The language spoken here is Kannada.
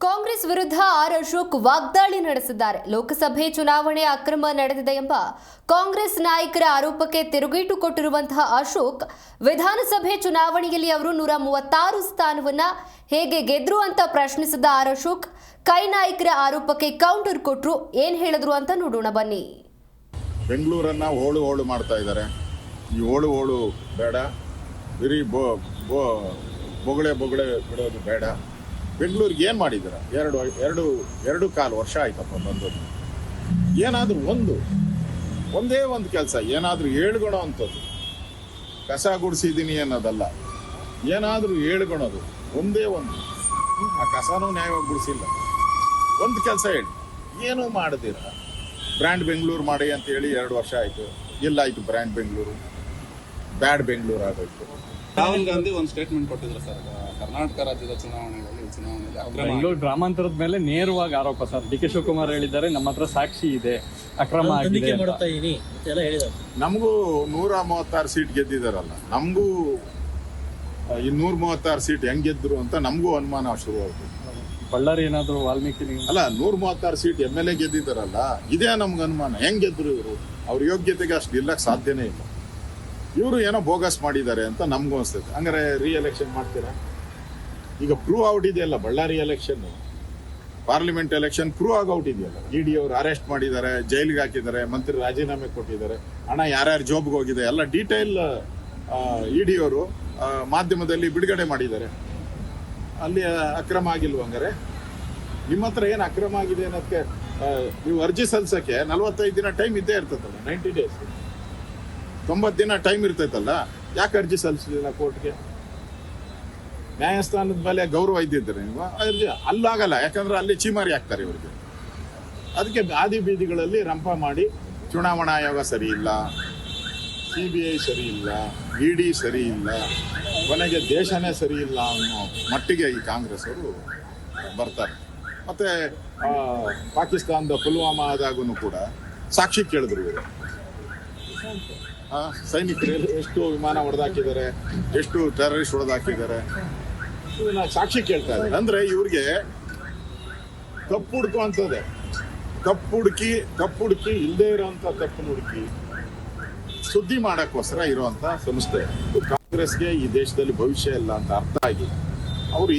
ಕಾಂಗ್ರೆಸ್ ವಿರುದ್ಧ ಆರ್ ಅಶೋಕ್ ವಾಗ್ದಾಳಿ ನಡೆಸಿದ್ದಾರೆ. ಲೋಕಸಭೆ ಚುನಾವಣೆ ಅಕ್ರಮ ನಡೆದಿದೆ ಎಂಬ ಕಾಂಗ್ರೆಸ್ ನಾಯಕರ ಆರೋಪಕ್ಕೆ ತಿರುಗೇಟು ಕೊಟ್ಟಿರುವಂತಹ ಅಶೋಕ್, ವಿಧಾನಸಭೆ ಚುನಾವಣೆಯಲ್ಲಿ ಅವರು 136 ಸ್ಥಾನವನ್ನ ಹೇಗೆ ಗೆದ್ರು ಅಂತ ಪ್ರಶ್ನಿಸಿದ ಆರ್ ಅಶೋಕ್, ಕೈ ನಾಯಕರ ಆರೋಪಕ್ಕೆ ಕೌಂಟರ್ ಕೊಟ್ರು. ಏನ್ ಹೇಳಿದ್ರು ಅಂತ ನೋಡೋಣ ಬನ್ನಿ. ಬೆಂಗಳೂರನ್ನ ಹೋಳು ಮಾಡ್ತಾ ಇದ್ದಾರೆ. ಈ ಹೋಳು ಬೇಡ, ಬರೀ ಬೊಗಳೆ ಬಿಡೋದು ಬೇಡ. ಬೆಂಗಳೂರಿಗೆ ಏನು ಮಾಡಿದ್ದೀರ? ಎರಡು ಕಾಲು ವರ್ಷ ಆಯ್ತಪ್ಪ ಬಂದದ್ದು. ಏನಾದರೂ ಒಂದೇ ಒಂದು ಕೆಲಸ ಏನಾದರೂ ಹೇಳ್ಕೊಳೋ ಅಂಥದ್ದು. ಕಸ ಗುಡಿಸಿದ್ದೀನಿ ಅನ್ನೋದಲ್ಲ, ಏನಾದರೂ ಹೇಳ್ಕೊಳೋದು ಒಂದೇ ಒಂದು. ಆ ಕಸನೂ ನ್ಯಾಯವಾಗಿ ಗುಡಿಸಿಲ್ಲ. ಒಂದು ಕೆಲಸ ಹೇಳಿ, ಏನೂ ಮಾಡದಿರ ಬ್ರ್ಯಾಂಡ್ ಬೆಂಗಳೂರು ಮಾಡಿ ಅಂತ ಹೇಳಿ 2 ವರ್ಷ ಆಯಿತು. ಎಲ್ಲಾಯಿತು ಬ್ರ್ಯಾಂಡ್ ಬೆಂಗಳೂರು? ಬ್ಯಾಡ್ ಬೆಂಗಳೂರು ಆಗೋಯ್ತು. ರಾಹುಲ್ ಗಾಂಧಿ ಒಂದು ಸ್ಟೇಟ್ಮೆಂಟ್ ಕೊಟ್ಟಿದ್ರು ಸರ್, ಕರ್ನಾಟಕ ರಾಜ್ಯದ ಚುನಾವಣೆಯಲ್ಲಿ ಬೆಂಗಳೂರು ಗ್ರಾಮಾಂತರದ ಮೇಲೆ ನೇರವಾಗಿ ಆರೋಪ ಸರ್. ಡಿ ಕೆ ಶಿವಕುಮಾರ್ ಹೇಳಿದ್ದಾರೆ, ನಮ್ಮ ಹತ್ರ ಸಾಕ್ಷಿ ಇದೆ, ಅಕ್ರಮ ಆಗಿದೆ. ನಮಗೂ 136 ಸೀಟ್ ಗೆದ್ದಿದಾರಲ್ಲ, ನಮಗೂ 236 ಸೀಟ್ ಹೆಂಗ್ ಗೆದ್ರು ಅಂತ ನಮಗೂ ಅನುಮಾನ ಶುರುವಾಗುತ್ತೆ. ಬಳ್ಳಾರಿ ಏನಾದ್ರು ವಾಲ್ಮೀಕಿ ಅಲ್ಲ, 136 ಸೀಟ್ MLA ಗೆದ್ದಿದ್ದಾರಲ್ಲ, ಇದೇ ನಮ್ಗೆ ಅನುಮಾನ. ಹೆಂಗ್ ಗೆದ್ರು ಇವರು? ಅವ್ರ ಯೋಗ್ಯತೆಗೆ ಅಷ್ಟು ಗೆಲ್ಲಕ್ಕೆ ಸಾಧ್ಯನೇ ಇಲ್ಲ. ಇವರು ಏನೋ ಬೋಗಸ್ ಮಾಡಿದ್ದಾರೆ ಅಂತ ನಮಗೂ ಅನಿಸ್ತೈತೆ. ಹಂಗಾರೆ ರೀಎಲೆಕ್ಷನ್ ಮಾಡ್ತೀರಾ? ಈಗ ಪ್ರೂವ್ ಔಟ್ ಇದೆಯಲ್ಲ, Ballari election, parliament election prove out ಇದೆಯಲ್ಲ. ED ಅವರು ಅರೆಸ್ಟ್ ಮಾಡಿದ್ದಾರೆ, ಜೈಲಿಗೆ ಹಾಕಿದ್ದಾರೆ, ಮಂತ್ರಿ ರಾಜೀನಾಮೆ ಕೊಟ್ಟಿದ್ದಾರೆ, ಹಣ ಯಾರ್ಯಾರು ಜೋಬ್ಗೆ ಹೋಗಿದೆ ಎಲ್ಲ ಡೀಟೇಲ್ ED ಅವರು ಮಾಧ್ಯಮದಲ್ಲಿ ಬಿಡುಗಡೆ ಮಾಡಿದ್ದಾರೆ. ಅಲ್ಲಿ ಅಕ್ರಮ ಆಗಿಲ್ವ? ಹಂಗಾರೆ ನಿಮ್ಮ ಹತ್ರ ಏನು ಅಕ್ರಮ ಆಗಿದೆ ಅನ್ನೋದಕ್ಕೆ ನೀವು ಅರ್ಜಿ ಸಲ್ಲಿಸೋಕ್ಕೆ 45 ದಿನ ಟೈಮ್ ಇದ್ದೇ ಇರ್ತೈತಲ್ಲ, 90 ಡೇಸ್, 90 ದಿನ ಟೈಮ್ ಇರ್ತೈತಲ್ಲ. ಯಾಕೆ ಅರ್ಜಿ ಸಲ್ಲಿಸಲಿಲ್ಲ ಕೋರ್ಟ್ಗೆ? ನ್ಯಾಯಸ್ಥಾನದ ಮೇಲೆ ಗೌರವ ಇದ್ದಿದ್ರೆ ನೀವು ಅರ್ಜಿ ಅಲ್ಲಾಗಲ್ಲ, ಯಾಕಂದ್ರೆ ಅಲ್ಲಿ ಚೀಮಾರಿ ಹಾಕ್ತಾರೆ ಇವರಿಗೆ. ಅದಕ್ಕೆ ಆದಿ ಬೀದಿಗಳಲ್ಲಿ ರಂಪ ಮಾಡಿ ಚುನಾವಣಾ ಆಯೋಗ ಸರಿ ಇಲ್ಲ, CBI ಸರಿ ಇಲ್ಲ, ED ಸರಿ ಇಲ್ಲ, ಕೊನೆಗೆ ದೇಶನೇ ಸರಿ ಇಲ್ಲ ಅನ್ನೋ ಮಟ್ಟಿಗೆ ಈ ಕಾಂಗ್ರೆಸ್ ಅವರು ಬರ್ತಾರೆ. ಮತ್ತೆ ಪಾಕಿಸ್ತಾನದ ಪುಲ್ವಾಮಾ ಆದಾಗೂ ಕೂಡ ಸಾಕ್ಷಿ ಕೇಳಿದ್ರು ಇವರು. ಸೈನಿಕರು ಎಷ್ಟು ವಿಮಾನ ಹೊಡೆದಾಕಿದ್ದಾರೆ, ಎಷ್ಟು ಟೆರರಿಸ್ಟ್ ಹೊಡೆದಾಕಿದ್ದಾರೆ, ಇದನ್ನ ಸಾಕ್ಷಿ ಕೇಳ್ತಾ ಇದ್ದಾರೆ. ಅಂದ್ರೆ ಇವ್ರಿಗೆ ತಪ್ಪು ಹುಡುಕುವಂಥದ್ದೇ, ತಪ್ಪು ಹುಡುಕಿ ಇಲ್ಲದೆ ಇರೋಂಥ ತಪ್ಪನ್ನು ಹುಡುಕಿ ಸುದ್ದಿ ಮಾಡಕ್ಕೋಸ್ಕರ ಇರುವಂತ ಸಂಸ್ಥೆ. ಕಾಂಗ್ರೆಸ್ಗೆ ಈ ದೇಶದಲ್ಲಿ ಭವಿಷ್ಯ ಇಲ್ಲ ಅಂತ ಅರ್ಥ ಆಗಿ ಅವರು